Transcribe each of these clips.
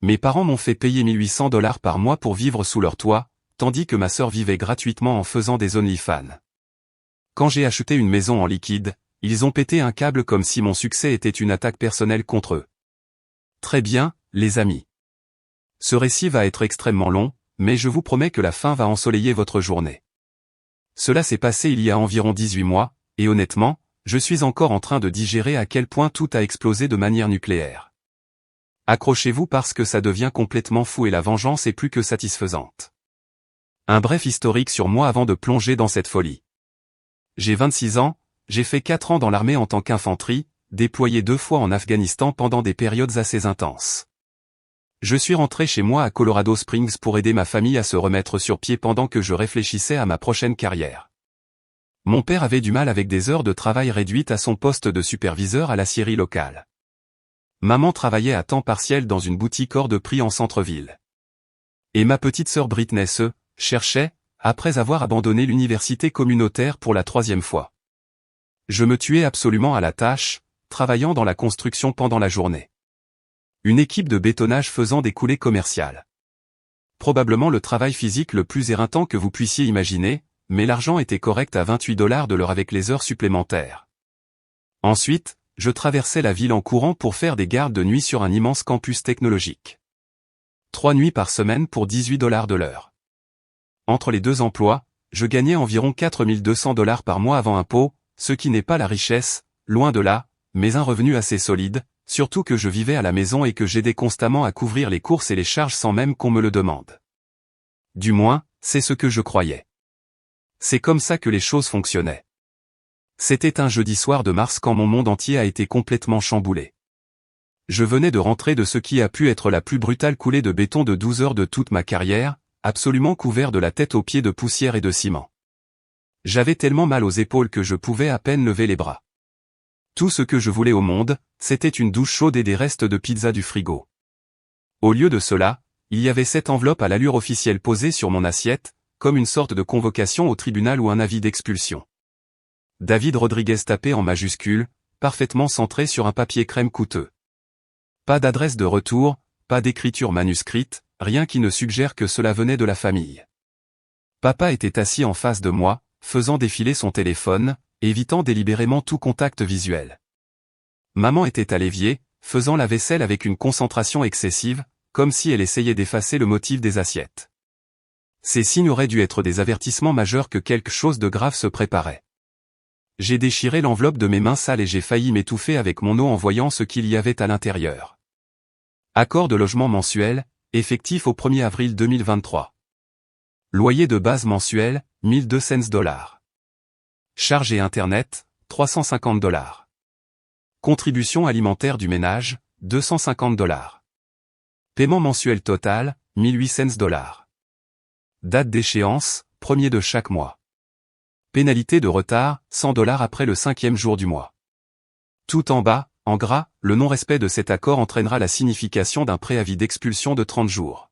Mes parents m'ont fait payer 1 800 $ par mois pour vivre sous leur toit, tandis que ma sœur vivait gratuitement en faisant des OnlyFans. Quand j'ai acheté une maison en liquide, ils ont pété un câble comme si mon succès était une attaque personnelle contre eux. Très bien, les amis. Ce récit va être extrêmement long, mais je vous promets que la fin va ensoleiller votre journée. Cela s'est passé il y a environ 18 mois, et honnêtement, je suis encore en train de digérer à quel point tout a explosé de manière nucléaire. Accrochez-vous parce que ça devient complètement fou et la vengeance est plus que satisfaisante. Un bref historique sur moi avant de plonger dans cette folie. J'ai 26 ans, j'ai fait 4 ans dans l'armée en tant qu'infanterie, déployé 2 fois en Afghanistan pendant des périodes assez intenses. Je suis rentré chez moi à Colorado Springs pour aider ma famille à se remettre sur pied pendant que je réfléchissais à ma prochaine carrière. Mon père avait du mal avec des heures de travail réduites à son poste de superviseur à l'acierie locale. Maman travaillait à temps partiel dans une boutique hors de prix en centre-ville. Et ma petite sœur Britney cherchait, après avoir abandonné l'université communautaire pour la 3e fois. Je me tuais absolument à la tâche, travaillant dans la construction pendant la journée. Une équipe de bétonnage faisant des coulées commerciales. Probablement le travail physique le plus éreintant que vous puissiez imaginer, mais l'argent était correct à 28 $ de l'heure avec les heures supplémentaires. Ensuite, je traversais la ville en courant pour faire des gardes de nuit sur un immense campus technologique. 3 nuits par semaine pour 18 $ de l'heure. Entre les 2 emplois, je gagnais environ 4 200 $ par mois avant impôt, ce qui n'est pas la richesse, loin de là, mais un revenu assez solide, surtout que je vivais à la maison et que j'aidais constamment à couvrir les courses et les charges sans même qu'on me le demande. Du moins, c'est ce que je croyais. C'est comme ça que les choses fonctionnaient. C'était un jeudi soir de mars quand mon monde entier a été complètement chamboulé. Je venais de rentrer de ce qui a pu être la plus brutale coulée de béton de 12 heures de toute ma carrière, absolument couvert de la tête aux pieds de poussière et de ciment. J'avais tellement mal aux épaules que je pouvais à peine lever les bras. Tout ce que je voulais au monde, c'était une douche chaude et des restes de pizza du frigo. Au lieu de cela, il y avait cette enveloppe à l'allure officielle posée sur mon assiette, comme une sorte de convocation au tribunal ou un avis d'expulsion. David Rodriguez tapé en majuscule, parfaitement centré sur un papier crème coûteux. Pas d'adresse de retour, pas d'écriture manuscrite, rien qui ne suggère que cela venait de la famille. Papa était assis en face de moi, faisant défiler son téléphone, évitant délibérément tout contact visuel. Maman était à l'évier, faisant la vaisselle avec une concentration excessive, comme si elle essayait d'effacer le motif des assiettes. Ces signes auraient dû être des avertissements majeurs que quelque chose de grave se préparait. J'ai déchiré l'enveloppe de mes mains sales et j'ai failli m'étouffer avec mon eau en voyant ce qu'il y avait à l'intérieur. Accord de logement mensuel, effectif au 1er avril 2023. Loyer de base mensuel, 1200 $. Charges et Internet, 350 $. Contribution alimentaire du ménage, 250 $. Paiement mensuel total, 1800 $. Date d'échéance, 1er de chaque mois. Pénalité de retard, 100 $ après le 5e jour du mois. Tout en bas, en gras, le non-respect de cet accord entraînera la signification d'un préavis d'expulsion de 30 jours.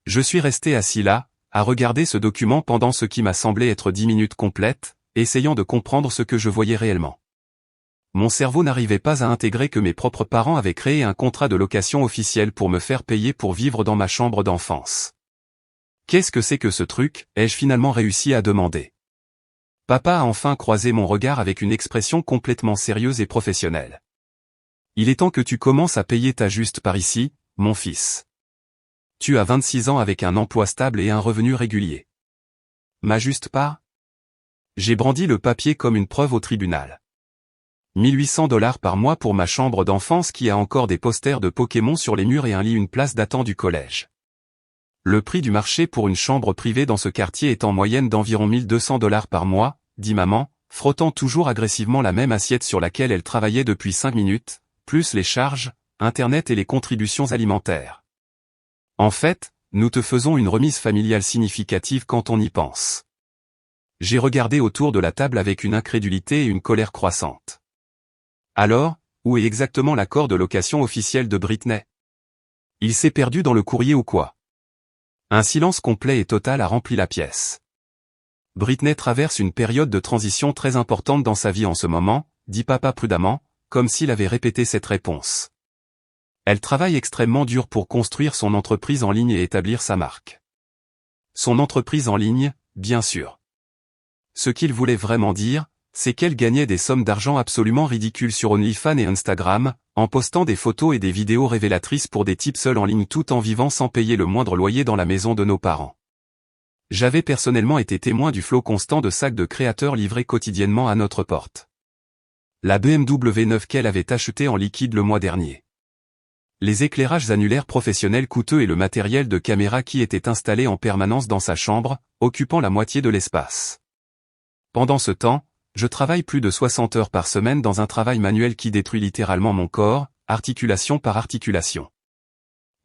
Je suis resté assis là, à regarder ce document pendant ce qui m'a semblé être 10 minutes complètes, essayant de comprendre ce que je voyais réellement. Mon cerveau n'arrivait pas à intégrer que mes propres parents avaient créé un contrat de location officiel pour me faire payer pour vivre dans ma chambre d'enfance. Qu'est-ce que c'est que ce truc, ai-je finalement réussi à demander. Papa a enfin croisé mon regard avec une expression complètement sérieuse et professionnelle. Il est temps que tu commences à payer ta juste part ici, mon fils. Tu as 26 ans avec un emploi stable et un revenu régulier. Ma juste part? J'ai brandi le papier comme une preuve au tribunal. 1800 $ par mois pour ma chambre d'enfance qui a encore des posters de Pokémon sur les murs et un lit une place datant du collège. Le prix du marché pour une chambre privée dans ce quartier est en moyenne d'environ 1200 $ par mois, dit maman, frottant toujours agressivement la même assiette sur laquelle elle travaillait depuis 5 minutes, plus les charges, Internet et les contributions alimentaires. En fait, nous te faisons une remise familiale significative quand on y pense. J'ai regardé autour de la table avec une incrédulité et une colère croissante. Alors, où est exactement l'accord de location officiel de Britney? Il s'est perdu dans le courrier ou quoi? Un silence complet et total a rempli la pièce. Britney traverse une période de transition très importante dans sa vie en ce moment, dit papa prudemment, comme s'il avait répété cette réponse. Elle travaille extrêmement dur pour construire son entreprise en ligne et établir sa marque. Son entreprise en ligne, bien sûr. Ce qu'il voulait vraiment dire, c'est qu'elle gagnait des sommes d'argent absolument ridicules sur OnlyFans et Instagram, en postant des photos et des vidéos révélatrices pour des types seuls en ligne tout en vivant sans payer le moindre loyer dans la maison de nos parents. J'avais personnellement été témoin du flot constant de sacs de créateurs livrés quotidiennement à notre porte. La BMW 9 qu'elle avait achetée en liquide le mois dernier. Les éclairages annulaires professionnels coûteux et le matériel de caméra qui était installé en permanence dans sa chambre, occupant la moitié de l'espace. Pendant ce temps, je travaille plus de 60 heures par semaine dans un travail manuel qui détruit littéralement mon corps, articulation par articulation.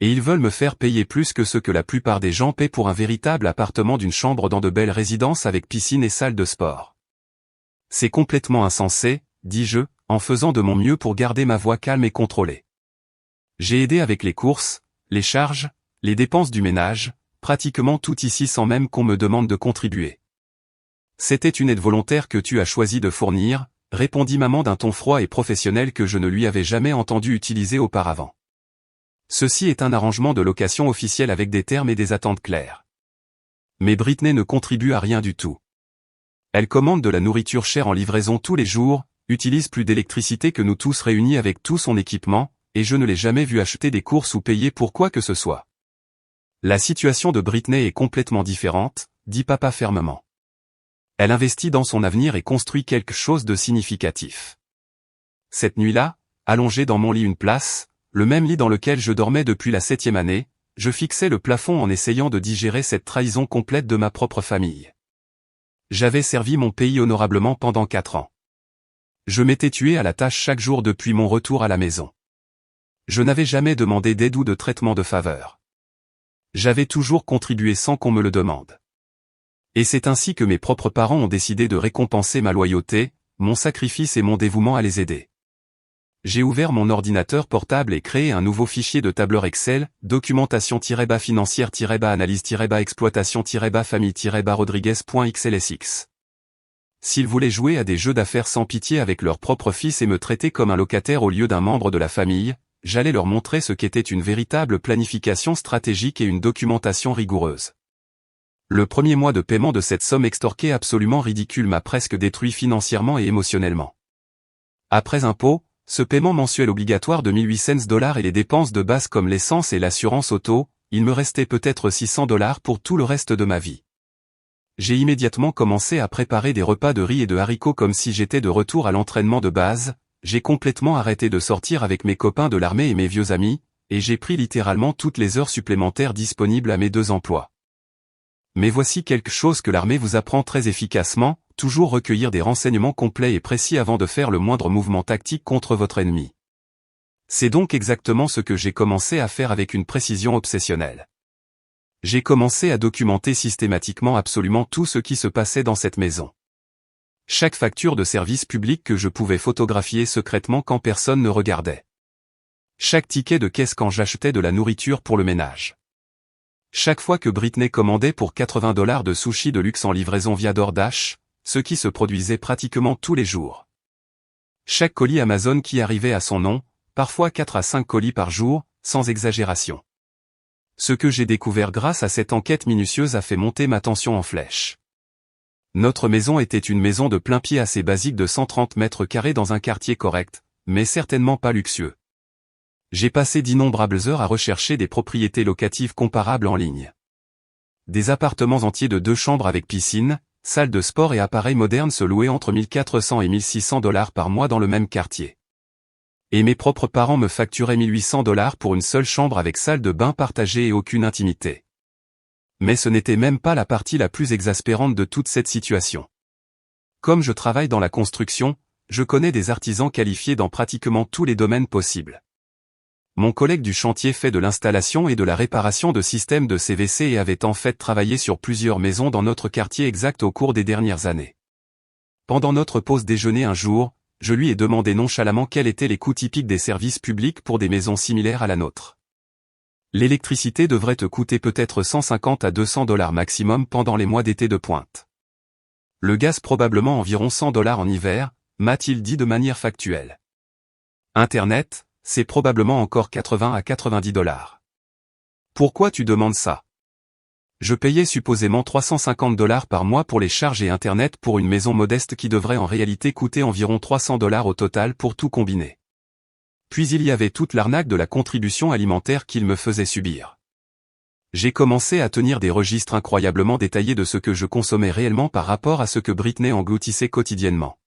Et ils veulent me faire payer plus que ce que la plupart des gens paient pour un véritable appartement d'une chambre dans de belles résidences avec piscine et salle de sport. C'est complètement insensé, dis-je, en faisant de mon mieux pour garder ma voix calme et contrôlée. J'ai aidé avec les courses, les charges, les dépenses du ménage, pratiquement tout ici sans même qu'on me demande de contribuer. C'était une aide volontaire que tu as choisi de fournir, répondit maman d'un ton froid et professionnel que je ne lui avais jamais entendu utiliser auparavant. Ceci est un arrangement de location officiel avec des termes et des attentes claires. Mais Britney ne contribue à rien du tout. Elle commande de la nourriture chère en livraison tous les jours, utilise plus d'électricité que nous tous réunis avec tout son équipement, et je ne l'ai jamais vue acheter des courses ou payer pour quoi que ce soit. La situation de Britney est complètement différente, dit papa fermement. Elle investit dans son avenir et construit quelque chose de significatif. Cette nuit-là, allongé dans mon lit une place, le même lit dans lequel je dormais depuis la 7e année, je fixais le plafond en essayant de digérer cette trahison complète de ma propre famille. J'avais servi mon pays honorablement pendant 4 ans. Je m'étais tué à la tâche chaque jour depuis mon retour à la maison. Je n'avais jamais demandé d'aide ou de traitement de faveur. J'avais toujours contribué sans qu'on me le demande. Et c'est ainsi que mes propres parents ont décidé de récompenser ma loyauté, mon sacrifice et mon dévouement à les aider. J'ai ouvert mon ordinateur portable et créé un nouveau fichier de tableur Excel, documentation-financière-analyse-famille-rodriguez.xlsx. S'ils voulaient jouer à des jeux d'affaires sans pitié avec leur propre fils et me traiter comme un locataire au lieu d'un membre de la famille, j'allais leur montrer ce qu'était une véritable planification stratégique et une documentation rigoureuse. Le premier mois de paiement de cette somme extorquée absolument ridicule m'a presque détruit financièrement et émotionnellement. Après impôt, ce paiement mensuel obligatoire de $1800 et les dépenses de base comme l'essence et l'assurance auto, il me restait peut-être $600 pour tout le reste de ma vie. J'ai immédiatement commencé à préparer des repas de riz et de haricots comme si j'étais de retour à l'entraînement de base, j'ai complètement arrêté de sortir avec mes copains de l'armée et mes vieux amis, et j'ai pris littéralement toutes les heures supplémentaires disponibles à mes 2 emplois. Mais voici quelque chose que l'armée vous apprend très efficacement, toujours recueillir des renseignements complets et précis avant de faire le moindre mouvement tactique contre votre ennemi. C'est donc exactement ce que j'ai commencé à faire avec une précision obsessionnelle. J'ai commencé à documenter systématiquement absolument tout ce qui se passait dans cette maison. Chaque facture de service public que je pouvais photographier secrètement quand personne ne regardait. Chaque ticket de caisse quand j'achetais de la nourriture pour le ménage. Chaque fois que Britney commandait pour $80 de sushis de luxe en livraison via DoorDash, ce qui se produisait pratiquement tous les jours. Chaque colis Amazon qui arrivait à son nom, parfois 4 à 5 colis par jour, sans exagération. Ce que j'ai découvert grâce à cette enquête minutieuse a fait monter ma tension en flèche. Notre maison était une maison de plein pied assez basique de 130 mètres carrés dans un quartier correct, mais certainement pas luxueux. J'ai passé d'innombrables heures à rechercher des propriétés locatives comparables en ligne. Des appartements entiers de 2 chambres avec piscine, salle de sport et appareils modernes se louaient entre $1400 et $1600 par mois dans le même quartier. Et mes propres parents me facturaient $1800 pour une seule chambre avec salle de bain partagée et aucune intimité. Mais ce n'était même pas la partie la plus exaspérante de toute cette situation. Comme je travaille dans la construction, je connais des artisans qualifiés dans pratiquement tous les domaines possibles. Mon collègue du chantier fait de l'installation et de la réparation de systèmes de CVC et avait en fait travaillé sur plusieurs maisons dans notre quartier exact au cours des dernières années. Pendant notre pause déjeuner un jour, je lui ai demandé nonchalamment quels étaient les coûts typiques des services publics pour des maisons similaires à la nôtre. L'électricité devrait te coûter peut-être $150 à $200 maximum pendant les mois d'été de pointe. Le gaz probablement environ $100 en hiver, m'a-t-il dit de manière factuelle. Internet, c'est probablement encore 80 à 90 $. Pourquoi tu demandes ça? Je payais supposément 350 $ par mois pour les charges et Internet pour une maison modeste qui devrait en réalité coûter environ 300 $ au total pour tout combiner. Puis il y avait toute l'arnaque de la contribution alimentaire qu'il me faisait subir. J'ai commencé à tenir des registres incroyablement détaillés de ce que je consommais réellement par rapport à ce que Britney engloutissait quotidiennement.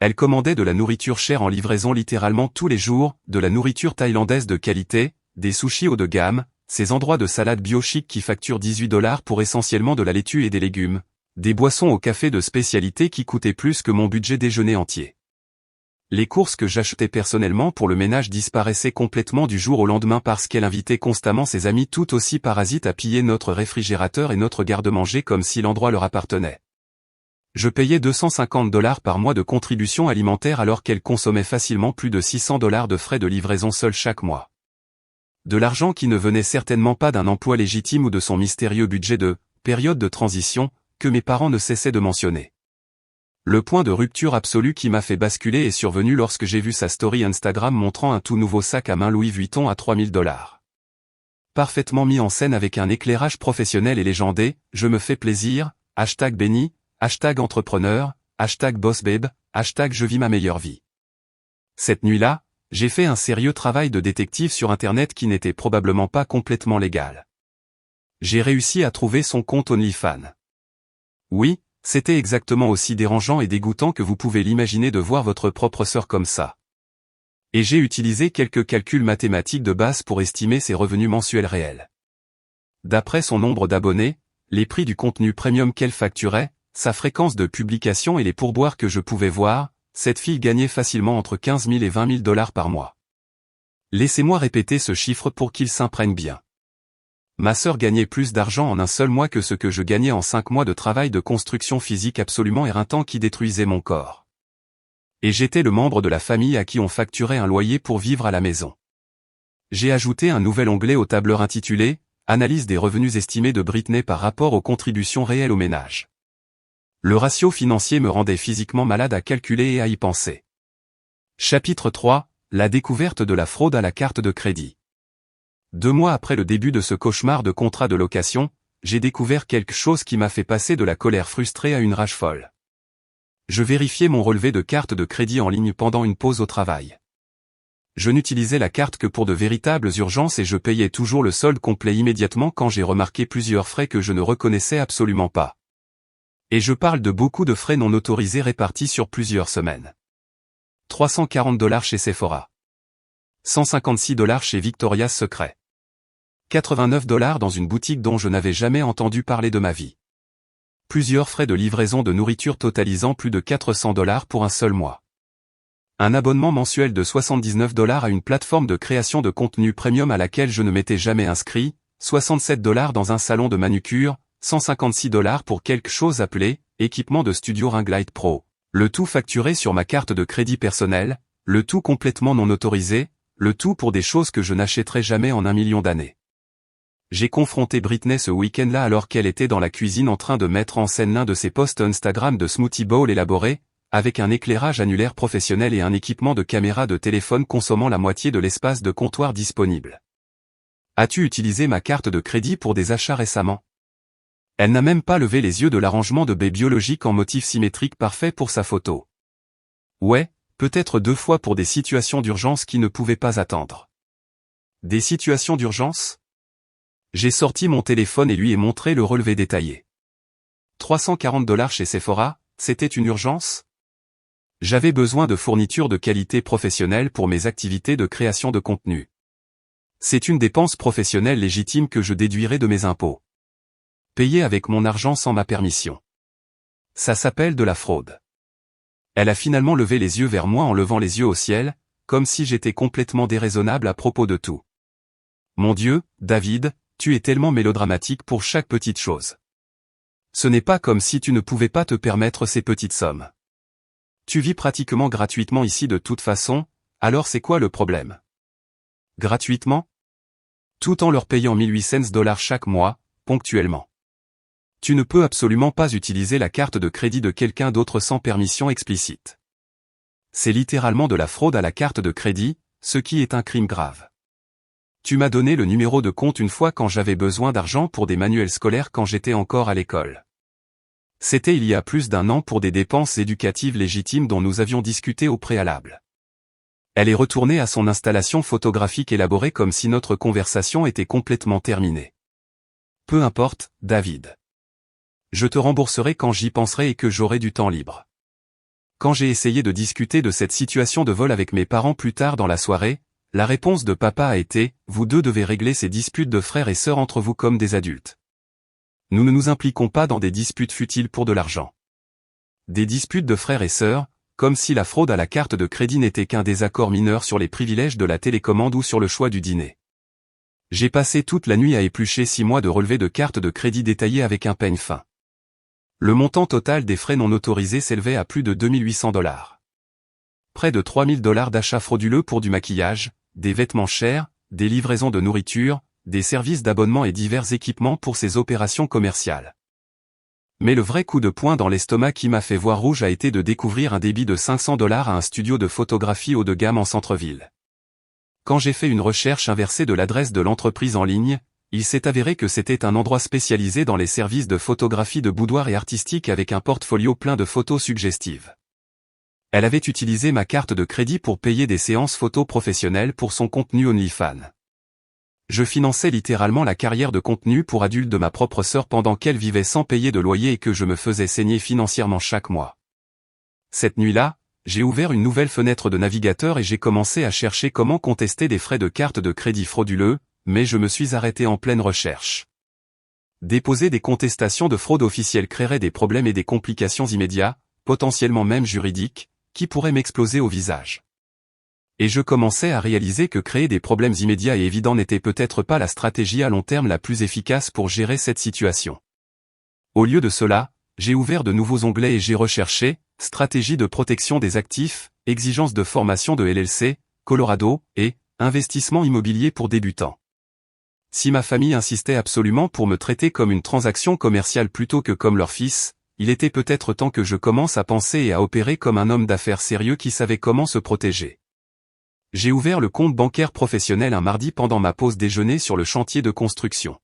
Elle commandait de la nourriture chère en livraison littéralement tous les jours, de la nourriture thaïlandaise de qualité, des sushis haut de gamme, ces endroits de salade bio chic qui facturent 18 $ pour essentiellement de la laitue et des légumes, des boissons au café de spécialité qui coûtaient plus que mon budget déjeuner entier. Les courses que j'achetais personnellement pour le ménage disparaissaient complètement du jour au lendemain parce qu'elle invitait constamment ses amis tout aussi parasites à piller notre réfrigérateur et notre garde-manger comme si l'endroit leur appartenait. Je payais 250 $ par mois de contribution alimentaire alors qu'elle consommait facilement plus de 600 $ de frais de livraison seule chaque mois. De l'argent qui ne venait certainement pas d'un emploi légitime ou de son mystérieux budget de « période de transition » que mes parents ne cessaient de mentionner. Le point de rupture absolu qui m'a fait basculer est survenu lorsque j'ai vu sa story Instagram montrant un tout nouveau sac à main Louis Vuitton à 3000 $. Parfaitement mis en scène avec un éclairage professionnel et légendé, je me fais plaisir, #béni, #entrepreneur, #bossbabe, #je vis ma meilleure vie. Cette nuit-là, j'ai fait un sérieux travail de détective sur Internet qui n'était probablement pas complètement légal. J'ai réussi à trouver son compte OnlyFans. Oui, c'était exactement aussi dérangeant et dégoûtant que vous pouvez l'imaginer de voir votre propre sœur comme ça. Et j'ai utilisé quelques calculs mathématiques de base pour estimer ses revenus mensuels réels. D'après son nombre d'abonnés, les prix du contenu premium qu'elle facturait, sa fréquence de publication et les pourboires que je pouvais voir, cette fille gagnait facilement entre 15 000 et 20 000 $ par mois. Laissez-moi répéter ce chiffre pour qu'il s'imprègne bien. Ma sœur gagnait plus d'argent en un seul mois que ce que je gagnais en 5 mois de travail de construction physique absolument éreintant qui détruisait mon corps. Et j'étais le membre de la famille à qui on facturait un loyer pour vivre à la maison. J'ai ajouté un nouvel onglet au tableur intitulé « Analyse des revenus estimés de Britney par rapport aux contributions réelles au ménage ». Le ratio financier me rendait physiquement malade à calculer et à y penser. Chapitre 3, la découverte de la fraude à la carte de crédit. 2 mois après le début de ce cauchemar de contrat de location, j'ai découvert quelque chose qui m'a fait passer de la colère frustrée à une rage folle. Je vérifiais mon relevé de carte de crédit en ligne pendant une pause au travail. Je n'utilisais la carte que pour de véritables urgences et je payais toujours le solde complet immédiatement quand j'ai remarqué plusieurs frais que je ne reconnaissais absolument pas. Et je parle de beaucoup de frais non autorisés répartis sur plusieurs semaines. 340 $ chez Sephora. 156 $ chez Victoria's Secret. 89 $ dans une boutique dont je n'avais jamais entendu parler de ma vie. Plusieurs frais de livraison de nourriture totalisant plus de 400 $ pour un seul mois. Un abonnement mensuel de 79 $ à une plateforme de création de contenu premium à laquelle je ne m'étais jamais inscrit, 67 $ dans un salon de manucure, 156 $ pour quelque chose appelé « équipement de studio Ring Light Pro », le tout facturé sur ma carte de crédit personnelle, le tout complètement non autorisé, le tout pour des choses que je n'achèterai jamais en 1 million d'années. J'ai confronté Britney ce week-end-là alors qu'elle était dans la cuisine en train de mettre en scène l'un de ses posts Instagram de smoothie bowl élaboré, avec un éclairage annulaire professionnel et un équipement de caméra de téléphone consommant la moitié de l'espace de comptoir disponible. As-tu utilisé ma carte de crédit pour des achats récemment? Elle n'a même pas levé les yeux de l'arrangement de baies biologiques en motif symétrique parfait pour sa photo. Ouais, peut-être 2 fois pour des situations d'urgence qui ne pouvaient pas attendre. Des situations d'urgence? J'ai sorti mon téléphone et lui ai montré le relevé détaillé. 340 $ chez Sephora, c'était une urgence? J'avais besoin de fournitures de qualité professionnelle pour mes activités de création de contenu. C'est une dépense professionnelle légitime que je déduirai de mes impôts. Payé avec mon argent sans ma permission. Ça s'appelle de la fraude. Elle a finalement levé les yeux vers moi en levant les yeux au ciel, comme si j'étais complètement déraisonnable à propos de tout. Mon Dieu, David, tu es tellement mélodramatique pour chaque petite chose. Ce n'est pas comme si tu ne pouvais pas te permettre ces petites sommes. Tu vis pratiquement gratuitement ici de toute façon, alors c'est quoi le problème? Gratuitement? Tout en leur payant 1800 $ chaque mois, ponctuellement. Tu ne peux absolument pas utiliser la carte de crédit de quelqu'un d'autre sans permission explicite. C'est littéralement de la fraude à la carte de crédit, ce qui est un crime grave. Tu m'as donné le numéro de compte une fois quand j'avais besoin d'argent pour des manuels scolaires quand j'étais encore à l'école. C'était il y a plus d'1 an pour des dépenses éducatives légitimes dont nous avions discuté au préalable. Elle est retournée à son installation photographique élaborée comme si notre conversation était complètement terminée. Peu importe, David. Je te rembourserai quand j'y penserai et que j'aurai du temps libre. Quand j'ai essayé de discuter de cette situation de vol avec mes parents plus tard dans la soirée, la réponse de papa a été « Vous deux devez régler ces disputes de frères et sœurs entre vous comme des adultes. Nous ne nous impliquons pas dans des disputes futiles pour de l'argent. » Des disputes de frères et sœurs, comme si la fraude à la carte de crédit n'était qu'un désaccord mineur sur les privilèges de la télécommande ou sur le choix du dîner. J'ai passé toute la nuit à éplucher 6 mois de relevés de carte de crédit détaillés avec un peigne fin. Le montant total des frais non autorisés s'élevait à plus de $2 800. Près de $3 000 d'achats frauduleux pour du maquillage, des vêtements chers, des livraisons de nourriture, des services d'abonnement et divers équipements pour ces opérations commerciales. Mais le vrai coup de poing dans l'estomac qui m'a fait voir rouge a été de découvrir un débit de $500 à un studio de photographie haut de gamme en centre-ville. Quand j'ai fait une recherche inversée de l'adresse de l'entreprise en ligne, il s'est avéré que c'était un endroit spécialisé dans les services de photographie de boudoir et artistique avec un portfolio plein de photos suggestives. Elle avait utilisé ma carte de crédit pour payer des séances photos professionnelles pour son contenu OnlyFans. Je finançais littéralement la carrière de contenu pour adultes de ma propre sœur pendant qu'elle vivait sans payer de loyer et que je me faisais saigner financièrement chaque mois. Cette nuit-là, j'ai ouvert une nouvelle fenêtre de navigateur et j'ai commencé à chercher comment contester des frais de carte de crédit frauduleux, mais je me suis arrêté en pleine recherche. Déposer des contestations de fraude officielle créerait des problèmes et des complications immédiats, potentiellement même juridiques, qui pourraient m'exploser au visage. Et je commençais à réaliser que créer des problèmes immédiats et évidents n'était peut-être pas la stratégie à long terme la plus efficace pour gérer cette situation. Au lieu de cela, j'ai ouvert de nouveaux onglets et j'ai recherché « Stratégie de protection des actifs, exigences de formation de LLC, Colorado » et « Investissement immobilier pour débutants ». Si ma famille insistait absolument pour me traiter comme une transaction commerciale plutôt que comme leur fils, il était peut-être temps que je commence à penser et à opérer comme un homme d'affaires sérieux qui savait comment se protéger. J'ai ouvert le compte bancaire professionnel un mardi pendant ma pause déjeuner sur le chantier de construction.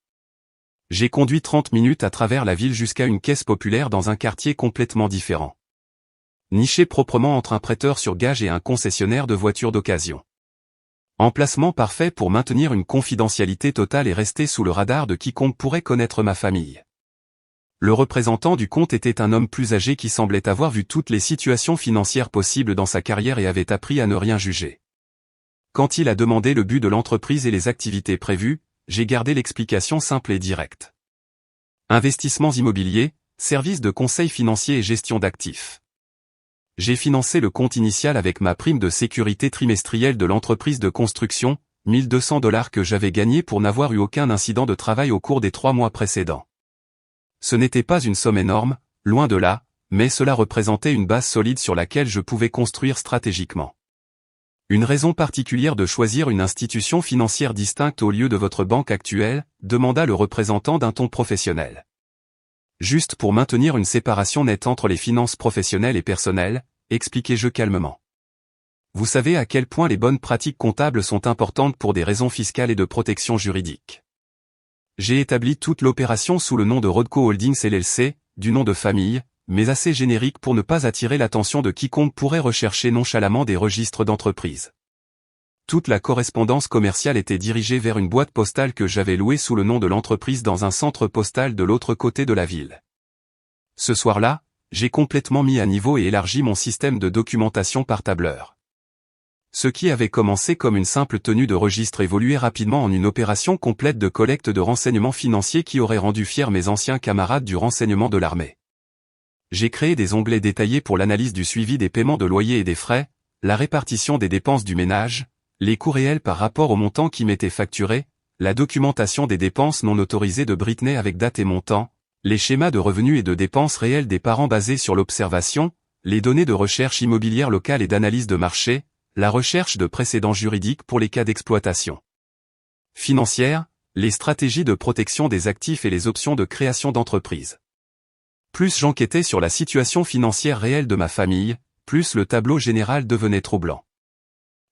J'ai conduit 30 minutes à travers la ville jusqu'à une caisse populaire dans un quartier complètement différent. Niché proprement entre un prêteur sur gage et un concessionnaire de voitures d'occasion. Emplacement parfait pour maintenir une confidentialité totale et rester sous le radar de quiconque pourrait connaître ma famille. Le représentant du compte était un homme plus âgé qui semblait avoir vu toutes les situations financières possibles dans sa carrière et avait appris à ne rien juger. Quand il a demandé le but de l'entreprise et les activités prévues, j'ai gardé l'explication simple et directe. Investissements immobiliers, services de conseil financier et gestion d'actifs. J'ai financé le compte initial avec ma prime de sécurité trimestrielle de l'entreprise de construction, $1 200 que j'avais gagné pour n'avoir eu aucun incident de travail au cours des 3 mois précédents. Ce n'était pas une somme énorme, loin de là, mais cela représentait une base solide sur laquelle je pouvais construire stratégiquement. Une raison particulière de choisir une institution financière distincte au lieu de votre banque actuelle, demanda le représentant d'un ton professionnel. Juste pour maintenir une séparation nette entre les finances professionnelles et personnelles, expliquai-je calmement. Vous savez à quel point les bonnes pratiques comptables sont importantes pour des raisons fiscales et de protection juridique. J'ai établi toute l'opération sous le nom de Rodco Holdings LLC, du nom de famille, mais assez générique pour ne pas attirer l'attention de quiconque pourrait rechercher nonchalamment des registres d'entreprise. Toute la correspondance commerciale était dirigée vers une boîte postale que j'avais louée sous le nom de l'entreprise dans un centre postal de l'autre côté de la ville. Ce soir-là, j'ai complètement mis à niveau et élargi mon système de documentation par tableur. Ce qui avait commencé comme une simple tenue de registre évoluait rapidement en une opération complète de collecte de renseignements financiers qui aurait rendu fiers mes anciens camarades du renseignement de l'armée. J'ai créé des onglets détaillés pour l'analyse du suivi des paiements de loyer et des frais, la répartition des dépenses du ménage, les coûts réels par rapport au montant qui m'était facturé, la documentation des dépenses non autorisées de Britney avec date et montant, les schémas de revenus et de dépenses réelles des parents basés sur l'observation, les données de recherche immobilière locale et d'analyse de marché, la recherche de précédents juridiques pour les cas d'exploitation financière, les stratégies de protection des actifs et les options de création d'entreprise. Plus j'enquêtais sur la situation financière réelle de ma famille, plus le tableau général devenait troublant.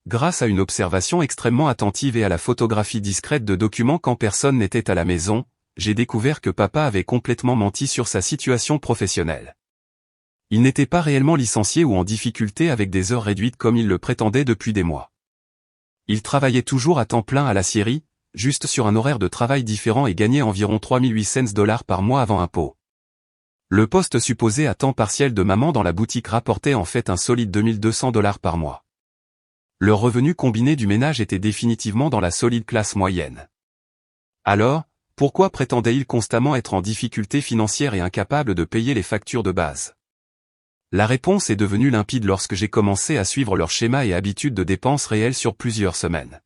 Grâce à une observation extrêmement attentive et à la photographie discrète de documents quand personne n'était à la maison, j'ai découvert que papa avait complètement menti sur sa situation professionnelle. Il n'était pas réellement licencié ou en difficulté avec des heures réduites comme il le prétendait depuis des mois. Il travaillait toujours à temps plein à l'acierie, juste sur un horaire de travail différent et gagnait environ 3800 dollars par mois avant impôt. Le poste supposé à temps partiel de maman dans la boutique rapportait en fait un solide 2200 dollars par mois. Le revenu combiné du ménage était définitivement dans la solide classe moyenne. Alors, pourquoi prétendait-il constamment être en difficulté financière et incapable de payer les factures de base? La réponse est devenue limpide lorsque j'ai commencé à suivre leur schéma et habitude de dépenses réelles sur plusieurs semaines.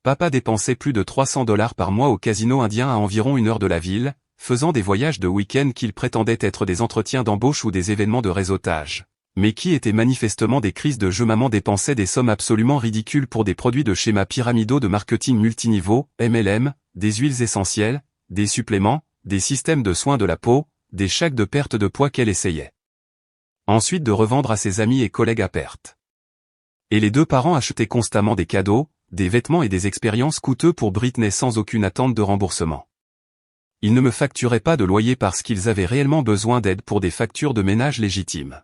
Papa dépensait plus de 300 dollars par mois au casino indien à environ 1 heure de la ville, faisant des voyages de week-end qu'il prétendait être des entretiens d'embauche ou des événements de réseautage, mais qui étaient manifestement des crises de jeu. Maman dépensait des sommes absolument ridicules pour des produits de schémas pyramidaux de marketing multiniveau, MLM, des huiles essentielles, des suppléments, des systèmes de soins de la peau, des chèques de perte de poids qu'elle essayait ensuite de revendre à ses amis et collègues à perte. Et les deux parents achetaient constamment des cadeaux, des vêtements et des expériences coûteux pour Britney sans aucune attente de remboursement. Ils ne me facturaient pas de loyer parce qu'ils avaient réellement besoin d'aide pour des factures de ménage légitimes.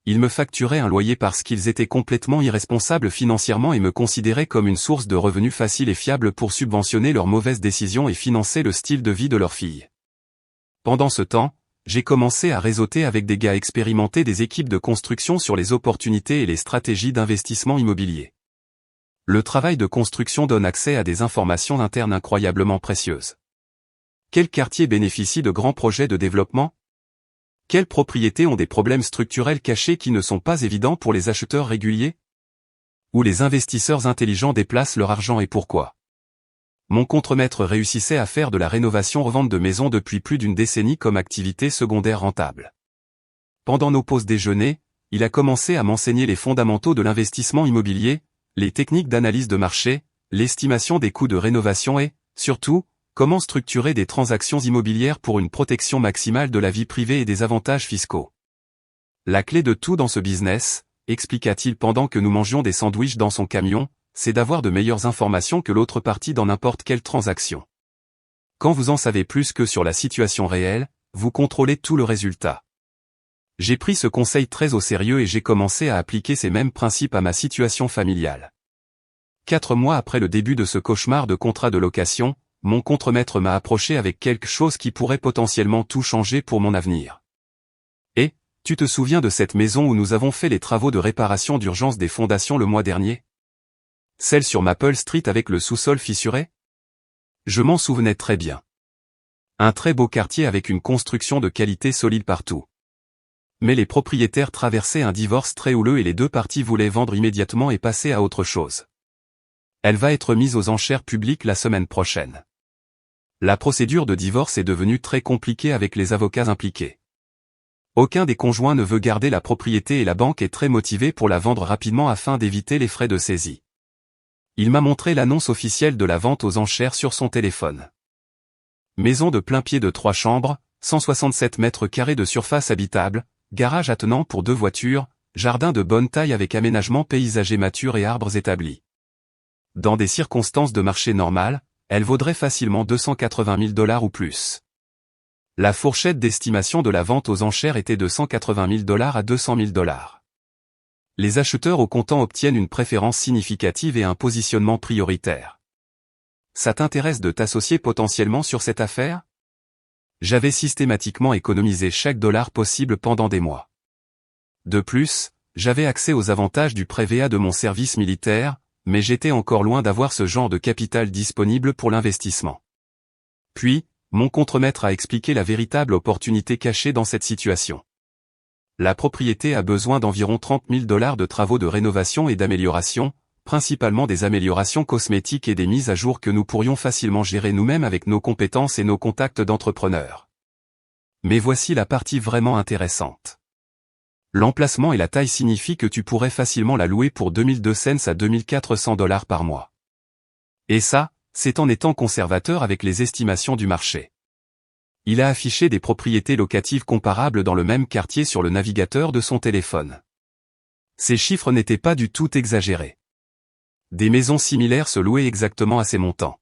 Ils me facturaient un loyer parce qu'ils étaient complètement irresponsables financièrement et me considéraient comme une source de revenus facile et fiable pour subventionner leurs mauvaises décisions et financer le style de vie de leur fille. Pendant ce temps, j'ai commencé à réseauter avec des gars expérimentés des équipes de construction sur les opportunités et les stratégies d'investissement immobilier. Le travail de construction donne accès à des informations internes incroyablement précieuses. Quels quartiers bénéficient de grands projets de développement? Quelles propriétés ont des problèmes structurels cachés qui ne sont pas évidents pour les acheteurs réguliers? Où les investisseurs intelligents déplacent leur argent et pourquoi? Mon contremaître réussissait à faire de la rénovation-revente de maisons depuis plus d'une décennie comme activité secondaire rentable. Pendant nos pauses déjeuner, il a commencé à m'enseigner les fondamentaux de l'investissement immobilier, les techniques d'analyse de marché, l'estimation des coûts de rénovation et, surtout, comment structurer des transactions immobilières pour une protection maximale de la vie privée et des avantages fiscaux. La clé de tout dans ce business, expliqua-t-il pendant que nous mangions des sandwichs dans son camion, c'est d'avoir de meilleures informations que l'autre partie dans n'importe quelle transaction. Quand vous en savez plus que sur la situation réelle, vous contrôlez tout le résultat. J'ai pris ce conseil très au sérieux et j'ai commencé à appliquer ces mêmes principes à ma situation familiale. 4 mois après le début de ce cauchemar de contrat de location, mon contremaître m'a approché avec quelque chose qui pourrait potentiellement tout changer pour mon avenir. Et, tu te souviens de cette maison où nous avons fait les travaux de réparation d'urgence des fondations le mois dernier? Celle sur Maple Street avec le sous-sol fissuré? Je m'en souvenais très bien. Un très beau quartier avec une construction de qualité solide partout. Mais les propriétaires traversaient un divorce très houleux et les deux parties voulaient vendre immédiatement et passer à autre chose. Elle va être mise aux enchères publiques la semaine prochaine. La procédure de divorce est devenue très compliquée avec les avocats impliqués. Aucun des conjoints ne veut garder la propriété et la banque est très motivée pour la vendre rapidement afin d'éviter les frais de saisie. Il m'a montré l'annonce officielle de la vente aux enchères sur son téléphone. Maison de plein pied de 3 chambres, 167 mètres carrés de surface habitable, garage attenant pour 2 voitures, jardin de bonne taille avec aménagement paysager mature et arbres établis. Dans des circonstances de marché normal, elle vaudrait facilement 280 000 dollars ou plus. La fourchette d'estimation de la vente aux enchères était de 180 000 dollars à 200 000 dollars. Les acheteurs au comptant obtiennent une préférence significative et un positionnement prioritaire. Ça t'intéresse de t'associer potentiellement sur cette affaire? J'avais systématiquement économisé chaque dollar possible pendant des mois. De plus, j'avais accès aux avantages du prêt VA de mon service militaire, mais j'étais encore loin d'avoir ce genre de capital disponible pour l'investissement. Puis, mon contremaître a expliqué la véritable opportunité cachée dans cette situation. La propriété a besoin d'environ 30 000 dollars de travaux de rénovation et d'amélioration, principalement des améliorations cosmétiques et des mises à jour que nous pourrions facilement gérer nous-mêmes avec nos compétences et nos contacts d'entrepreneurs. Mais voici la partie vraiment intéressante. L'emplacement et la taille signifient que tu pourrais facilement la louer pour 2200 à 2400 dollars par mois. Et ça, c'est en étant conservateur avec les estimations du marché. Il a affiché des propriétés locatives comparables dans le même quartier sur le navigateur de son téléphone. Ces chiffres n'étaient pas du tout exagérés. Des maisons similaires se louaient exactement à ces montants.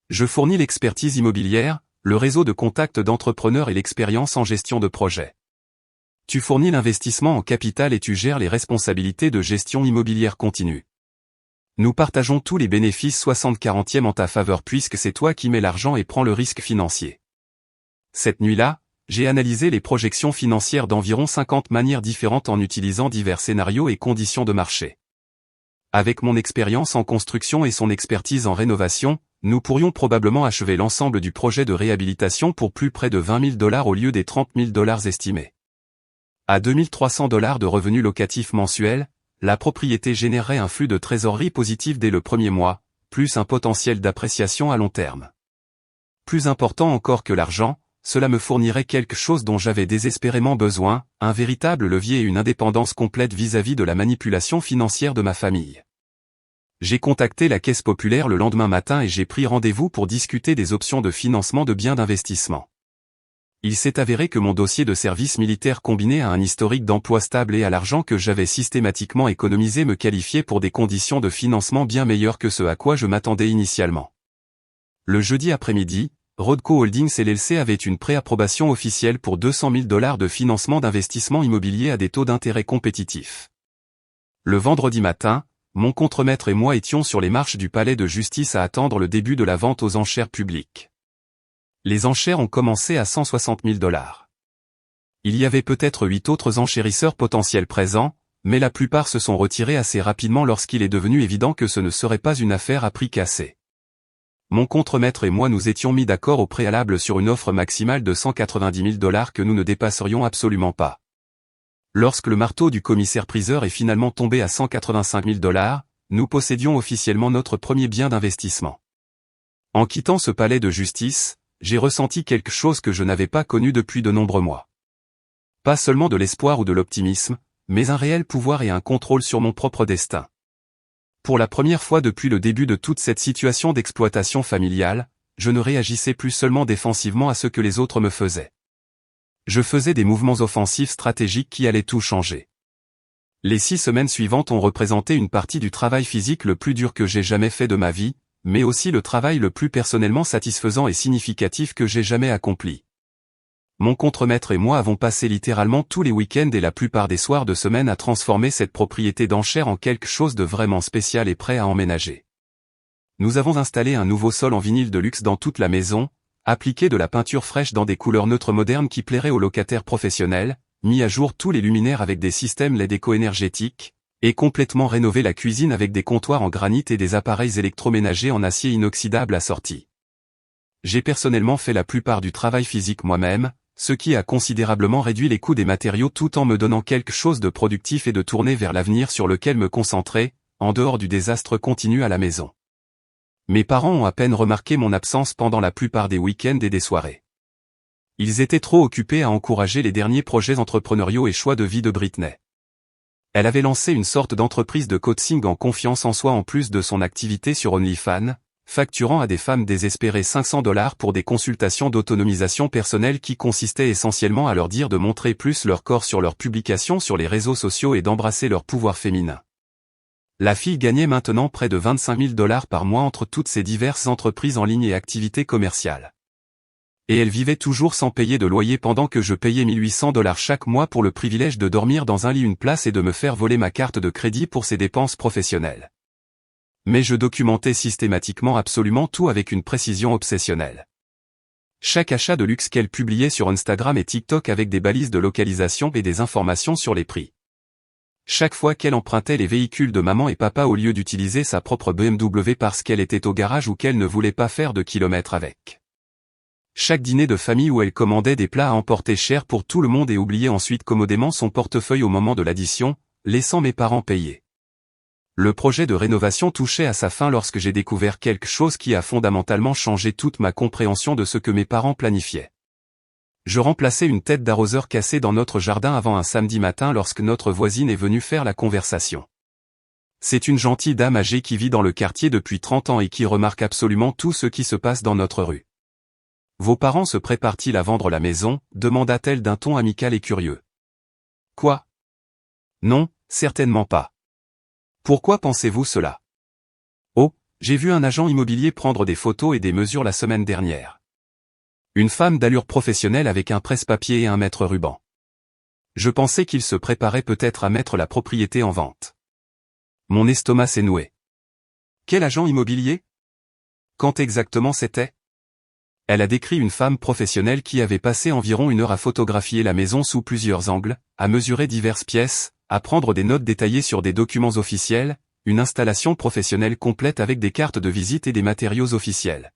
Je fournis l'expertise immobilière, le réseau de contacts d'entrepreneurs et l'expérience en gestion de projet. Tu fournis l'investissement en capital et tu gères les responsabilités de gestion immobilière continue. Nous partageons tous les bénéfices 60-40e en ta faveur puisque c'est toi qui mets l'argent et prends le risque financier. Cette nuit-là, j'ai analysé les projections financières d'environ 50 manières différentes en utilisant divers scénarios et conditions de marché. Avec mon expérience en construction et son expertise en rénovation, nous pourrions probablement achever l'ensemble du projet de réhabilitation pour plus près de $20 000 au lieu des $30 000 estimés. À $2 300 de revenus locatifs mensuels, la propriété générerait un flux de trésorerie positif dès le premier mois, plus un potentiel d'appréciation à long terme. Plus important encore que l'argent, cela me fournirait quelque chose dont j'avais désespérément besoin, un véritable levier et une indépendance complète vis-à-vis de la manipulation financière de ma famille. J'ai contacté la Caisse populaire le lendemain matin et j'ai pris rendez-vous pour discuter des options de financement de biens d'investissement. Il s'est avéré que mon dossier de service militaire combiné à un historique d'emploi stable et à l'argent que j'avais systématiquement économisé me qualifiait pour des conditions de financement bien meilleures que ce à quoi je m'attendais initialement. Le jeudi après-midi, Rodco Holdings LLC avait une préapprobation officielle pour $200 000 de financement d'investissement immobilier à des taux d'intérêt compétitifs. Le vendredi matin, mon contremaître et moi étions sur les marches du palais de justice à attendre le début de la vente aux enchères publiques. Les enchères ont commencé à $160 000. Il y avait peut-être 8 autres enchérisseurs potentiels présents, mais la plupart se sont retirés assez rapidement lorsqu'il est devenu évident que ce ne serait pas une affaire à prix cassé. Mon contremaître et moi nous étions mis d'accord au préalable sur une offre maximale de $190 000 que nous ne dépasserions absolument pas. Lorsque le marteau du commissaire-priseur est finalement tombé à $185 000, nous possédions officiellement notre premier bien d'investissement. En quittant ce palais de justice, j'ai ressenti quelque chose que je n'avais pas connu depuis de nombreux mois. Pas seulement de l'espoir ou de l'optimisme, mais un réel pouvoir et un contrôle sur mon propre destin. Pour la première fois depuis le début de toute cette situation d'exploitation familiale, je ne réagissais plus seulement défensivement à ce que les autres me faisaient. Je faisais des mouvements offensifs stratégiques qui allaient tout changer. Les 6 semaines suivantes ont représenté une partie du travail physique le plus dur que j'ai jamais fait de ma vie, mais aussi le travail le plus personnellement satisfaisant et significatif que j'ai jamais accompli. Mon contremaître et moi avons passé littéralement tous les week-ends et la plupart des soirs de semaine à transformer cette propriété d'enchères en quelque chose de vraiment spécial et prêt à emménager. Nous avons installé un nouveau sol en vinyle de luxe dans toute la maison, appliqué de la peinture fraîche dans des couleurs neutres modernes qui plairaient aux locataires professionnels, mis à jour tous les luminaires avec des systèmes LED éco-énergétiques, et complètement rénové la cuisine avec des comptoirs en granit et des appareils électroménagers en acier inoxydable assortis. J'ai personnellement fait la plupart du travail physique moi-même, ce qui a considérablement réduit les coûts des matériaux tout en me donnant quelque chose de productif et de tourné vers l'avenir sur lequel me concentrer, en dehors du désastre continu à la maison. Mes parents ont à peine remarqué mon absence pendant la plupart des week-ends et des soirées. Ils étaient trop occupés à encourager les derniers projets entrepreneuriaux et choix de vie de Britney. Elle avait lancé une sorte d'entreprise de coaching en confiance en soi en plus de son activité sur OnlyFans, facturant à des femmes désespérées $500 pour des consultations d'autonomisation personnelle qui consistaient essentiellement à leur dire de montrer plus leur corps sur leurs publications sur les réseaux sociaux et d'embrasser leur pouvoir féminin. La fille gagnait maintenant près de $25 000 par mois entre toutes ses diverses entreprises en ligne et activités commerciales. Et elle vivait toujours sans payer de loyer pendant que je payais $1 800 chaque mois pour le privilège de dormir dans un lit une place et de me faire voler ma carte de crédit pour ses dépenses professionnelles. Mais je documentais systématiquement absolument tout avec une précision obsessionnelle. Chaque achat de luxe qu'elle publiait sur Instagram et TikTok avec des balises de localisation et des informations sur les prix. Chaque fois qu'elle empruntait les véhicules de maman et papa au lieu d'utiliser sa propre BMW parce qu'elle était au garage ou qu'elle ne voulait pas faire de kilomètres avec. Chaque dîner de famille où elle commandait des plats à emporter cher pour tout le monde et oubliait ensuite commodément son portefeuille au moment de l'addition, laissant mes parents payer. Le projet de rénovation touchait à sa fin lorsque j'ai découvert quelque chose qui a fondamentalement changé toute ma compréhension de ce que mes parents planifiaient. Je remplaçais une tête d'arroseur cassée dans notre jardin avant un samedi matin lorsque notre voisine est venue faire la conversation. C'est une gentille dame âgée qui vit dans le quartier depuis 30 ans et qui remarque absolument tout ce qui se passe dans notre rue. « Vos parents se préparent-ils à vendre la maison ?» demanda-t-elle d'un ton amical et curieux. « Quoi ? Non, certainement pas. Pourquoi pensez-vous cela ? J'ai vu un agent immobilier prendre des photos et des mesures la semaine dernière. Une femme d'allure professionnelle avec un presse-papier et un mètre ruban. Je pensais qu'il se préparait peut-être à mettre la propriété en vente. Mon estomac s'est noué. Quel agent immobilier? Quand exactement c'était? Elle a décrit une femme professionnelle qui avait passé environ 1 heure à photographier la maison sous plusieurs angles, à mesurer diverses pièces, à prendre des notes détaillées sur des documents officiels, une installation professionnelle complète avec des cartes de visite et des matériaux officiels.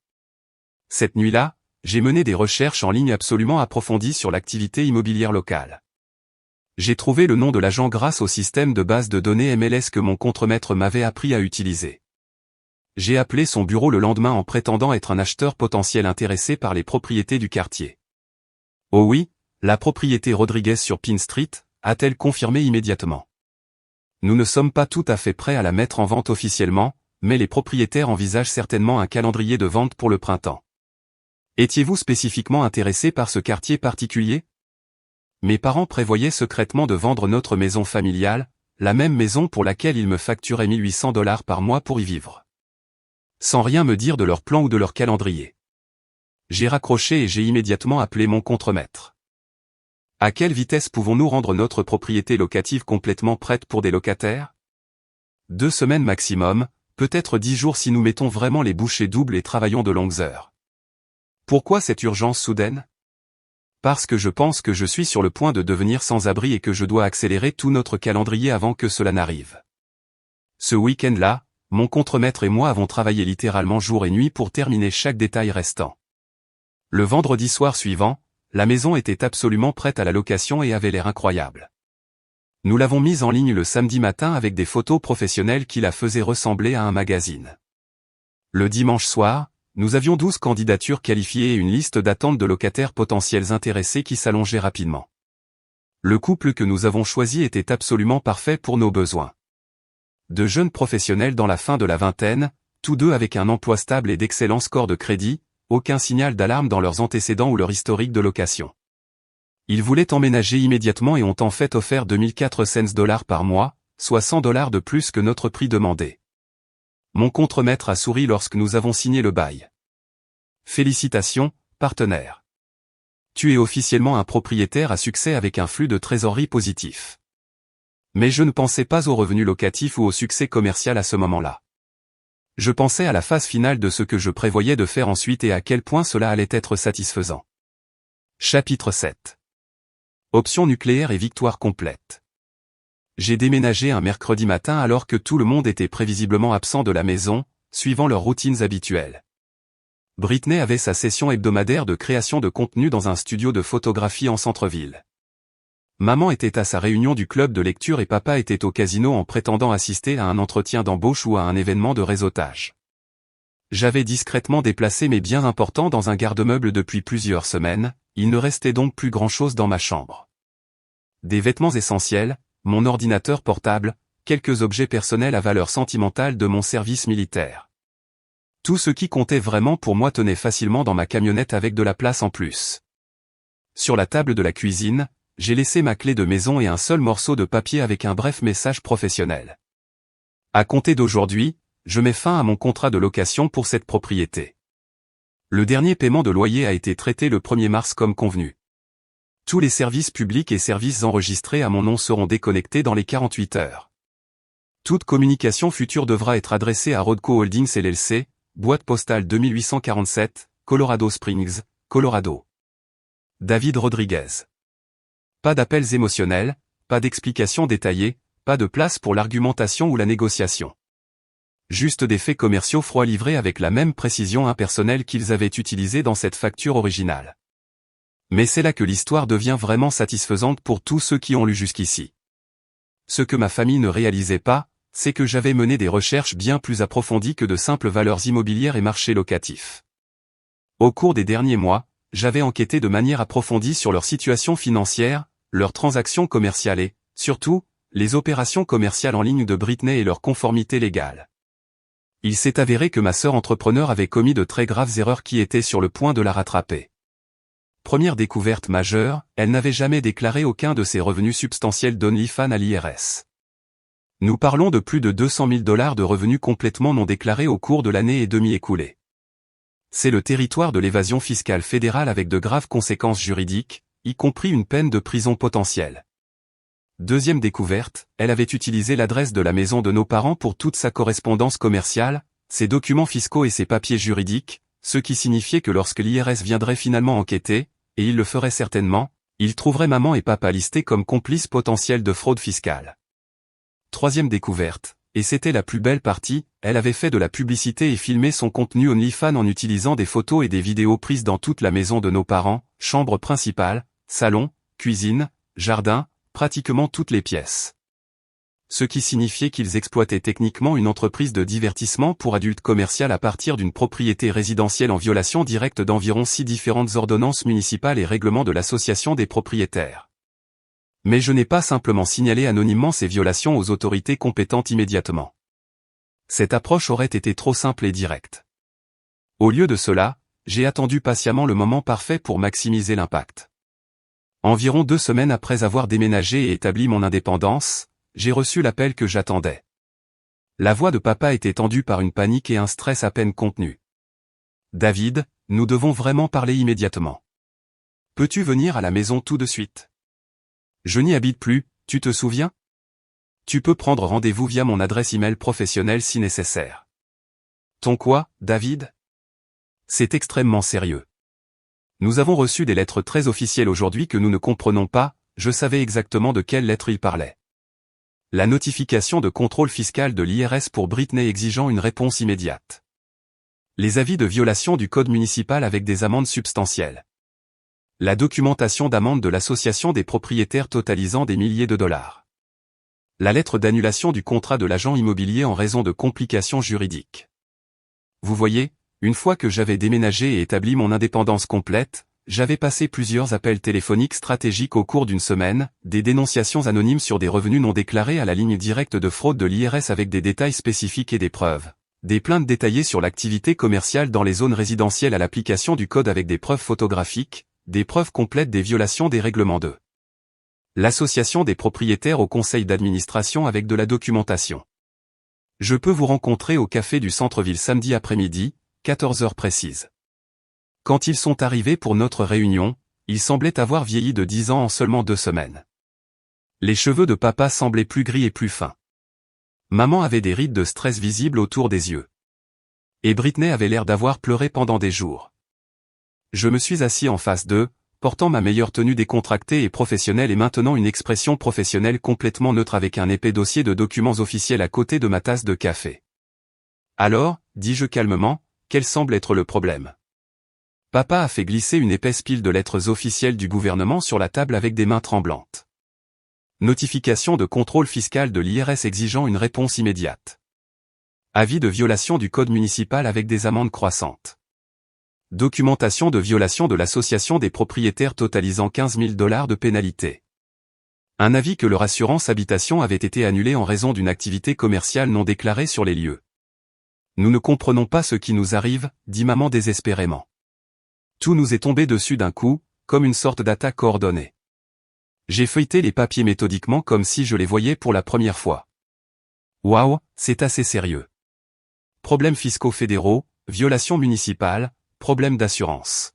Cette nuit-là, j'ai mené des recherches en ligne absolument approfondies sur l'activité immobilière locale. J'ai trouvé le nom de l'agent grâce au système de base de données MLS que mon contremaître m'avait appris à utiliser. J'ai appelé son bureau le lendemain en prétendant être un acheteur potentiel intéressé par les propriétés du quartier. Oh oui, la propriété Rodriguez sur Pine Street, a-t-elle confirmé immédiatement. Nous ne sommes pas tout à fait prêts à la mettre en vente officiellement, mais les propriétaires envisagent certainement un calendrier de vente pour le printemps. Étiez-vous spécifiquement intéressé par ce quartier particulier? Mes parents prévoyaient secrètement de vendre notre maison familiale, la même maison pour laquelle ils me facturaient $1 800 par mois pour y vivre. Sans rien me dire de leur plan ou de leur calendrier. J'ai raccroché et j'ai immédiatement appelé mon contremaître. À quelle vitesse pouvons-nous rendre notre propriété locative complètement prête pour des locataires? 2 semaines maximum, peut-être 10 jours si nous mettons vraiment les bouchées doubles et travaillons de longues heures. Pourquoi cette urgence soudaine? Parce que je pense que je suis sur le point de devenir sans-abri et que je dois accélérer tout notre calendrier avant que cela n'arrive. Ce week-end-là, mon contremaître et moi avons travaillé littéralement jour et nuit pour terminer chaque détail restant. Le vendredi soir suivant, la maison était absolument prête à la location et avait l'air incroyable. Nous l'avons mise en ligne le samedi matin avec des photos professionnelles qui la faisaient ressembler à un magazine. Le dimanche soir, nous avions 12 candidatures qualifiées et une liste d'attente de locataires potentiels intéressés qui s'allongeait rapidement. Le couple que nous avons choisi était absolument parfait pour nos besoins. De jeunes professionnels dans la fin de la vingtaine, tous deux avec un emploi stable et d'excellents scores de crédit, aucun signal d'alarme dans leurs antécédents ou leur historique de location. Ils voulaient emménager immédiatement et ont en fait offert $2,400 par mois, soit $100 de plus que notre prix demandé. Mon contremaître a souri lorsque nous avons signé le bail. Félicitations, partenaire. Tu es officiellement un propriétaire à succès avec un flux de trésorerie positif. Mais je ne pensais pas au revenu locatif ou au succès commercial à ce moment-là. Je pensais à la phase finale de ce que je prévoyais de faire ensuite et à quel point cela allait être satisfaisant. Chapitre 7. Option nucléaire et victoire complète. J'ai déménagé un mercredi matin alors que tout le monde était prévisiblement absent de la maison, suivant leurs routines habituelles. Britney avait sa session hebdomadaire de création de contenu dans un studio de photographie en centre-ville. Maman était à sa réunion du club de lecture et papa était au casino en prétendant assister à un entretien d'embauche ou à un événement de réseautage. J'avais discrètement déplacé mes biens importants dans un garde-meuble depuis plusieurs semaines, il ne restait donc plus grand-chose dans ma chambre. Des vêtements essentiels, mon ordinateur portable, quelques objets personnels à valeur sentimentale de mon service militaire. Tout ce qui comptait vraiment pour moi tenait facilement dans ma camionnette avec de la place en plus. Sur la table de la cuisine, j'ai laissé ma clé de maison et un seul morceau de papier avec un bref message professionnel. À compter d'aujourd'hui, je mets fin à mon contrat de location pour cette propriété. Le dernier paiement de loyer a été traité le 1er mars comme convenu. Tous les services publics et services enregistrés à mon nom seront déconnectés dans les 48 heures. Toute communication future devra être adressée à Rodco Holdings LLC, boîte postale 2847, Colorado Springs, Colorado. David Rodriguez. Pas d'appels émotionnels, pas d'explications détaillées, pas de place pour l'argumentation ou la négociation. Juste des faits commerciaux froids livrés avec la même précision impersonnelle qu'ils avaient utilisée dans cette facture originale. Mais c'est là que l'histoire devient vraiment satisfaisante pour tous ceux qui ont lu jusqu'ici. Ce que ma famille ne réalisait pas, c'est que j'avais mené des recherches bien plus approfondies que de simples valeurs immobilières et marchés locatifs. Au cours des derniers mois, j'avais enquêté de manière approfondie sur leur situation financière, leurs transactions commerciales et, surtout, les opérations commerciales en ligne de Britney et leur conformité légale. Il s'est avéré que ma sœur entrepreneur avait commis de très graves erreurs qui étaient sur le point de la rattraper. Première découverte majeure, elle n'avait jamais déclaré aucun de ses revenus substantiels d'OnlyFans à l'IRS. Nous parlons de plus de 200 000 $ de revenus complètement non déclarés au cours de l'année et demie écoulée. C'est le territoire de l'évasion fiscale fédérale avec de graves conséquences juridiques, y compris une peine de prison potentielle. Deuxième découverte, elle avait utilisé l'adresse de la maison de nos parents pour toute sa correspondance commerciale, ses documents fiscaux et ses papiers juridiques, ce qui signifiait que lorsque l'IRS viendrait finalement enquêter, et il le ferait certainement, il trouverait maman et papa listés comme complices potentiels de fraude fiscale. Troisième découverte, et c'était la plus belle partie, elle avait fait de la publicité et filmé son contenu OnlyFans en utilisant des photos et des vidéos prises dans toute la maison de nos parents, chambre principale, salon, cuisine, jardin, pratiquement toutes les pièces. Ce qui signifiait qu'ils exploitaient techniquement une entreprise de divertissement pour adultes commerciale à partir d'une propriété résidentielle en violation directe d'environ 6 différentes ordonnances municipales et règlements de l'association des propriétaires. Mais je n'ai pas simplement signalé anonymement ces violations aux autorités compétentes immédiatement. Cette approche aurait été trop simple et directe. Au lieu de cela, j'ai attendu patiemment le moment parfait pour maximiser l'impact. Environ 2 semaines après avoir déménagé et établi mon indépendance, j'ai reçu l'appel que j'attendais. La voix de papa était tendue par une panique et un stress à peine contenu. « David, nous devons vraiment parler immédiatement. Peux-tu venir à la maison tout de suite? Je n'y habite plus, tu te souviens? Tu peux prendre rendez-vous via mon adresse email professionnelle si nécessaire. » Ton quoi, David? C'est extrêmement sérieux. Nous avons reçu des lettres très officielles aujourd'hui que nous ne comprenons pas, je savais exactement de quelles lettres il parlait. La notification de contrôle fiscal de l'IRS pour Britney exigeant une réponse immédiate. Les avis de violation du code municipal avec des amendes substantielles. La documentation d'amende de l'association des propriétaires totalisant des milliers de dollars. La lettre d'annulation du contrat de l'agent immobilier en raison de complications juridiques. Vous voyez, une fois que j'avais déménagé et établi mon indépendance complète, j'avais passé plusieurs appels téléphoniques stratégiques au cours d'une semaine, des dénonciations anonymes sur des revenus non déclarés à la ligne directe de fraude de l'IRS avec des détails spécifiques et des preuves, des plaintes détaillées sur l'activité commerciale dans les zones résidentielles à l'application du code avec des preuves photographiques, des preuves complètes des violations des règlements de l'association des propriétaires au conseil d'administration avec de la documentation. Je peux vous rencontrer au café du centre-ville samedi après-midi, 14 heures précises. Quand ils sont arrivés pour notre réunion, ils semblaient avoir vieilli de 10 ans en seulement 2 semaines. Les cheveux de papa semblaient plus gris et plus fins. Maman avait des rides de stress visibles autour des yeux. Et Britney avait l'air d'avoir pleuré pendant des jours. Je me suis assis en face d'eux, portant ma meilleure tenue décontractée et professionnelle et maintenant une expression professionnelle complètement neutre avec un épais dossier de documents officiels à côté de ma tasse de café. Alors, dis-je calmement, quel semble être le problème? Papa a fait glisser une épaisse pile de lettres officielles du gouvernement sur la table avec des mains tremblantes. Notification de contrôle fiscal de l'IRS exigeant une réponse immédiate. Avis de violation du code municipal avec des amendes croissantes. Documentation de violation de l'association des propriétaires totalisant 15 000 $ de pénalité. Un avis que leur assurance habitation avait été annulée en raison d'une activité commerciale non déclarée sur les lieux. Nous ne comprenons pas ce qui nous arrive, dit maman désespérément. Tout nous est tombé dessus d'un coup, comme une sorte d'attaque coordonnée. J'ai feuilleté les papiers méthodiquement comme si je les voyais pour la première fois. Waouh, c'est assez sérieux. Problèmes fiscaux fédéraux, violations municipales, problèmes d'assurance.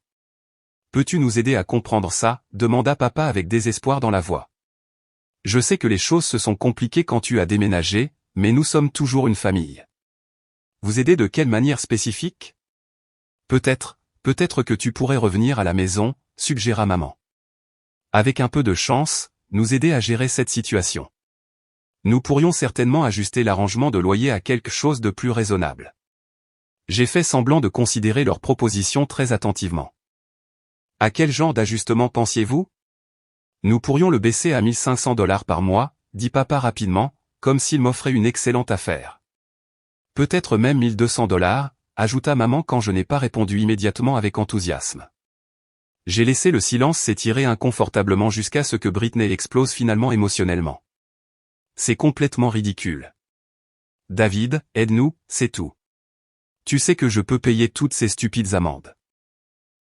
Peux-tu nous aider à comprendre ça, demanda papa avec désespoir dans la voix. Je sais que les choses se sont compliquées quand tu as déménagé, mais nous sommes toujours une famille. Vous aider de quelle manière spécifique? Peut-être que tu pourrais revenir à la maison, suggéra maman. Avec un peu de chance, nous aider à gérer cette situation. Nous pourrions certainement ajuster l'arrangement de loyer à quelque chose de plus raisonnable. J'ai fait semblant de considérer leur proposition très attentivement. À quel genre d'ajustement pensiez-vous? Nous pourrions le baisser à 1 500 $ par mois, dit papa rapidement, comme s'il m'offrait une excellente affaire. Peut-être même 1 200 $, ajouta maman quand je n'ai pas répondu immédiatement avec enthousiasme. J'ai laissé le silence s'étirer inconfortablement jusqu'à ce que Britney explose finalement émotionnellement. C'est complètement ridicule. David, aide-nous, c'est tout. Tu sais que je peux payer toutes ces stupides amendes.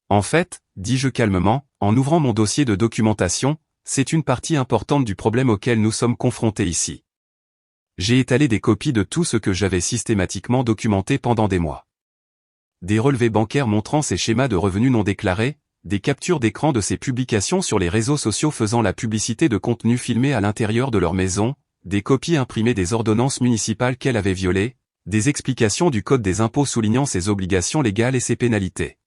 En fait, dis-je calmement, en ouvrant mon dossier de documentation, c'est une partie importante du problème auquel nous sommes confrontés ici. J'ai étalé des copies de tout ce que j'avais systématiquement documenté pendant des mois. Des relevés bancaires montrant ces schémas de revenus non déclarés, des captures d'écran de ces publications sur les réseaux sociaux faisant la publicité de contenus filmés à l'intérieur de leur maison, des copies imprimées des ordonnances municipales qu'elle avait violées, des explications du code des impôts soulignant ses obligations légales et ses pénalités.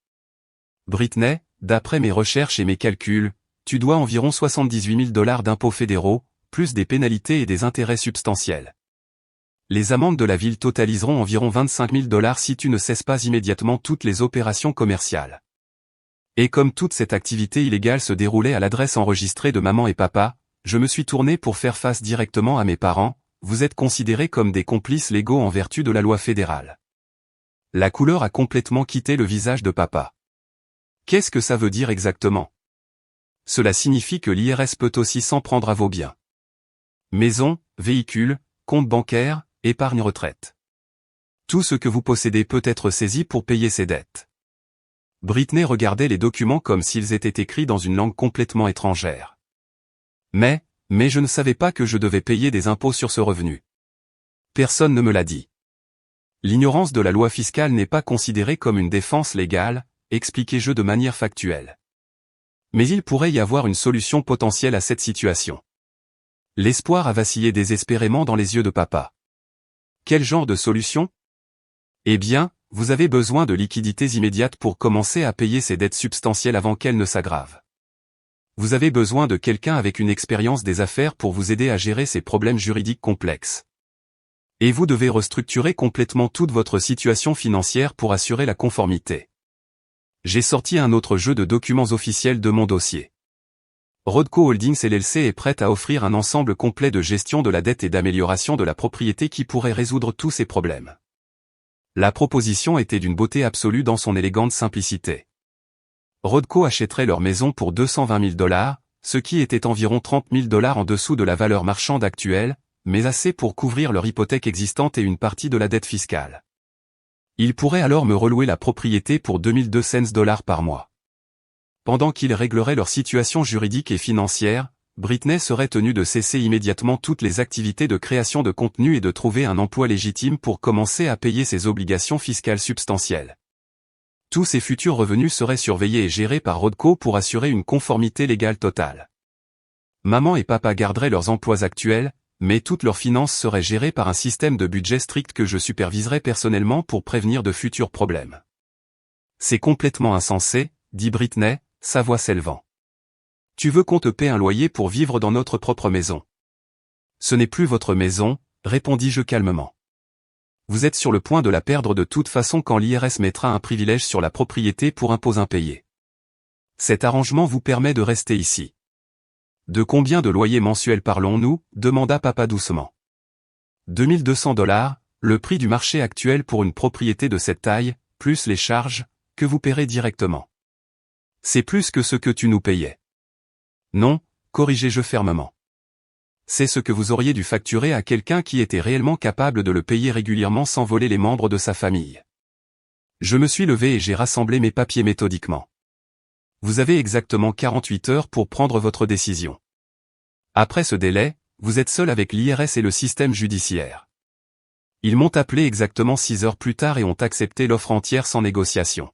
Britney, d'après mes recherches et mes calculs, tu dois environ 78 000 $ d'impôts fédéraux, plus des pénalités et des intérêts substantiels. Les amendes de la ville totaliseront environ 25 000 $ si tu ne cesses pas immédiatement toutes les opérations commerciales. Et comme toute cette activité illégale se déroulait à l'adresse enregistrée de maman et papa, je me suis tourné pour faire face directement à mes parents. Vous êtes considérés comme des complices légaux en vertu de la loi fédérale. La couleur a complètement quitté le visage de papa. Qu'est-ce que ça veut dire exactement? Cela signifie que l'IRS peut aussi s'en prendre à vos biens. Maison, véhicule, compte bancaire, épargne retraite. Tout ce que vous possédez peut être saisi pour payer ses dettes. Britney regardait les documents comme s'ils étaient écrits dans une langue complètement étrangère. Mais je ne savais pas que je devais payer des impôts sur ce revenu. Personne ne me l'a dit. L'ignorance de la loi fiscale n'est pas considérée comme une défense légale, expliquai-je de manière factuelle. Mais il pourrait y avoir une solution potentielle à cette situation. L'espoir a vacillé désespérément dans les yeux de papa. Quel genre de solution? Eh bien, vous avez besoin de liquidités immédiates pour commencer à payer ces dettes substantielles avant qu'elles ne s'aggravent. Vous avez besoin de quelqu'un avec une expérience des affaires pour vous aider à gérer ces problèmes juridiques complexes. Et vous devez restructurer complètement toute votre situation financière pour assurer la conformité. J'ai sorti un autre jeu de documents officiels de mon dossier. Rodco Holdings LLC est prête à offrir un ensemble complet de gestion de la dette et d'amélioration de la propriété qui pourrait résoudre tous ces problèmes. La proposition était d'une beauté absolue dans son élégante simplicité. Rodco achèterait leur maison pour 220 000 $, ce qui était environ 30 000 $ en dessous de la valeur marchande actuelle, mais assez pour couvrir leur hypothèque existante et une partie de la dette fiscale. Ils pourraient alors me relouer la propriété pour 2200 $ par mois. Pendant qu'ils régleraient leur situation juridique et financière, Britney serait tenue de cesser immédiatement toutes les activités de création de contenu et de trouver un emploi légitime pour commencer à payer ses obligations fiscales substantielles. Tous ces futurs revenus seraient surveillés et gérés par Rodco pour assurer une conformité légale totale. Maman et papa garderaient leurs emplois actuels, mais toutes leurs finances seraient gérées par un système de budget strict que je superviserais personnellement pour prévenir de futurs problèmes. C'est complètement insensé, dit Britney, sa voix s'élevant. Tu veux qu'on te paie un loyer pour vivre dans notre propre maison? Ce n'est plus votre maison, répondis-je calmement. Vous êtes sur le point de la perdre de toute façon quand l'IRS mettra un privilège sur la propriété pour impôts impayés. Cet arrangement vous permet de rester ici. De combien de loyers mensuels parlons-nous? Demanda papa doucement. 2200 $, le prix du marché actuel pour une propriété de cette taille, plus les charges, que vous paierez directement. C'est plus que ce que tu nous payais. Non, corrigeai-je fermement. C'est ce que vous auriez dû facturer à quelqu'un qui était réellement capable de le payer régulièrement sans voler les membres de sa famille. Je me suis levé et j'ai rassemblé mes papiers méthodiquement. Vous avez exactement 48 heures pour prendre votre décision. Après ce délai, vous êtes seul avec l'IRS et le système judiciaire. Ils m'ont appelé exactement 6 heures plus tard et ont accepté l'offre entière sans négociation.